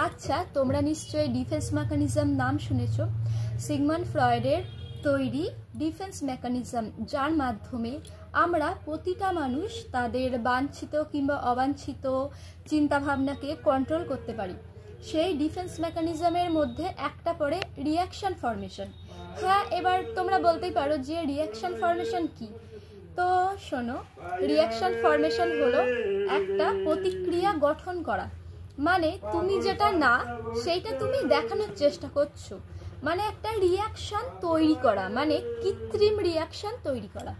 আচ্ছা, তোমরা নিশ্চয়ই ডিফেন্স মেকানিজম নাম শুনেছো। সিগমন্ড ফ্রয়েডের তৈরি ডিফেন্স মেকানিজম, যার মাধ্যমে আমরা প্রতিটা মানুষ তাদের বাঞ্ছিত কিংবা অবাঞ্ছিত চিন্তাভাবনাকে কন্ট্রোল করতে পারি। সেই ডিফেন্স মেকানিজমের মধ্যে একটা পড়ে রিয়াকশন ফরমেশন। হ্যাঁ, এবার তোমরা বলতেই পারো যে রিয়াকশন ফরমেশন কি। তো শোনো, রিয়াকশন ফরমেশন হলো একটা প্রতিক্রিয়া গঠন করা। মানে তুমি যেটা না সেইটা তুমি দেখানোর চেষ্টা করছো, মানে একটা রিয়াকশন তৈরি করা, মানে কৃত্রিম রিয়াকশন তৈরি করা।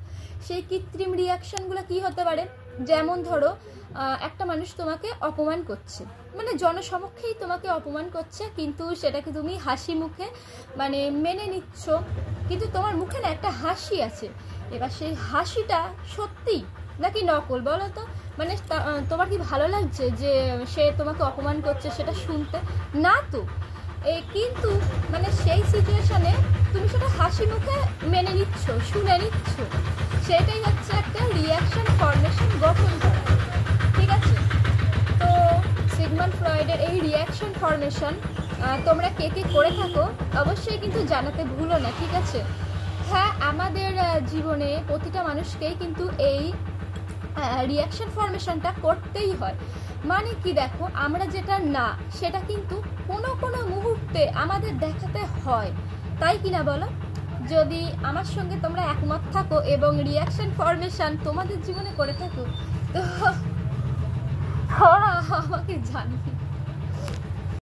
সেই কৃত্রিম রিয়াকশনগুলো কি হতে পারে? যেমন ধরো, একটা মানুষ তোমাকে অপমান করছে, মানে জনসমক্ষেই তোমাকে অপমান করছে, কিন্তু সেটাকে তুমি হাসি মুখে মানে মেনে নিচ্ছ, কিন্তু তোমার মুখে না একটা হাসি আছে। এবার সেই হাসিটা সত্যি নাকি নকল বলো তো? মানে তোমার কি ভালো লাগছে যে সে তোমাকে অপমান করছে সেটা শুনতে? না তো। কিন্তু মানে সেই সিচুয়েশনে তুমি সেটা হাসি মুখে মেনে নিচ্ছ, শুনে নিচ্ছ। সেটাই হচ্ছে একটা রিয়াকশন ফরমেশন গঠন করা, ঠিক আছে? তো সিগমন্ড ফ্রয়েডের এই রিয়াকশন ফরমেশন তোমরা কে কে করে থাকো অবশ্যই কিন্তু জানাতে ভুলো না, ঠিক আছে? হ্যাঁ, আমাদের জীবনে প্রতিটা মানুষকেই কিন্তু এই রিয়াকশন ফরমেশনটা করতেই হয়। মানে কি দেখো, আমরা যেটা না সেটা কিন্তু কোনো কোনো মুহূর্তে আমাদের দেখাতে হয়, তাই কি না বলো? যদি আমার সঙ্গে তোমরা একমত থাকো এবং রিয়াকশন ফরমেশন তোমাদের জীবনে করে থাকো, তো আমাকে জানিয়ে